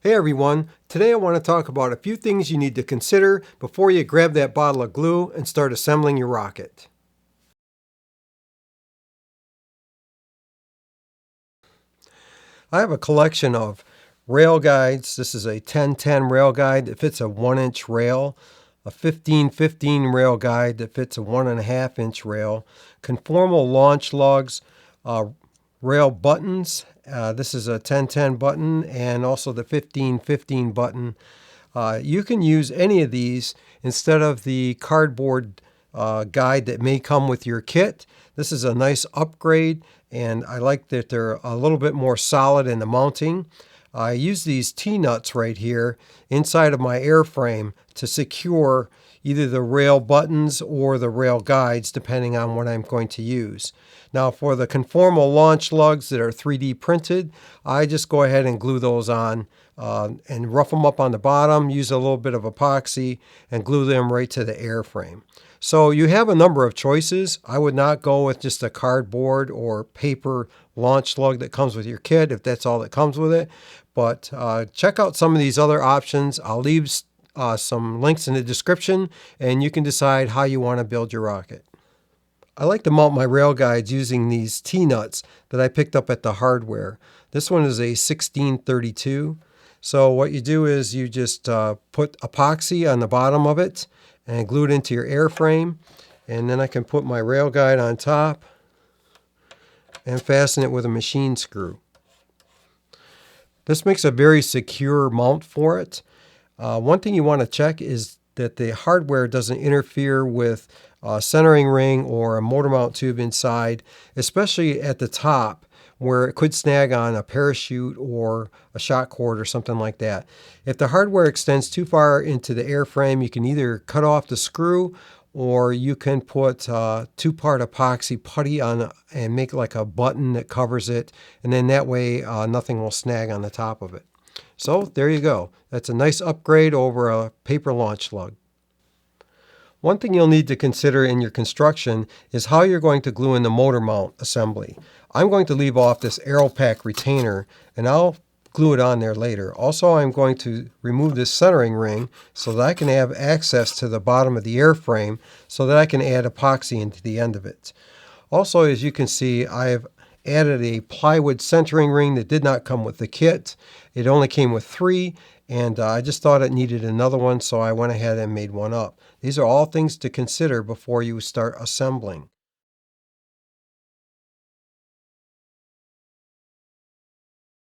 Hey everyone, today I want to talk about a few things you need to consider before you grab that bottle of glue and start assembling your rocket. I have a collection of rail guides. This is a 10-10 rail guide that fits a 1-inch rail, a 15-15 rail guide that fits a 1.5-inch rail, conformal launch lugs, uh, rail buttons. This is a 10-10 button and also the 15-15 button. You can use any of these instead of the cardboard guide that may come with your kit. This is a nice upgrade, and I like that they're a little bit more solid in the mounting. I use these T-nuts right here inside of my airframe to secure either the rail buttons or the rail guides, depending on what I'm going to use. Now, for the conformal launch lugs that are 3D printed, I just go ahead and glue those on and rough them up on the bottom, use a little bit of epoxy, and glue them right to the airframe. So you have a number of choices. I would not go with just a cardboard or paper launch lug that comes with your kit if that's all that comes with it. But check out some of these other options. I'll leave some links in the description, and you can decide how you want to build your rocket. I like to mount my rail guides using these T-nuts that I picked up at the hardware. This one is a 1632. So what you do is you just put epoxy on the bottom of it and glue it into your airframe. And then I can put my rail guide on top and fasten it with a machine screw. This makes a very secure mount for it. One thing you want to check is that the hardware doesn't interfere with a centering ring or a motor mount tube inside, especially at the top where it could snag on a parachute or a shock cord or something like that. If the hardware extends too far into the airframe, you can either cut off the screw or you can put two-part epoxy putty on and make like a button that covers it, and then that way nothing will snag on the top of it. So there you go. That's a nice upgrade over a paper launch lug. One thing you'll need to consider in your construction is how you're going to glue in the motor mount assembly. I'm going to leave off this AeroPack retainer, and I'll glue it on there later. Also, I'm going to remove this centering ring so that I can have access to the bottom of the airframe so that I can add epoxy into the end of it. Also, as you can see, I've added a plywood centering ring that did not come with the kit. It only came with 3, and I just thought it needed another one, so I went ahead and made one up. These are all things to consider before you start assembling.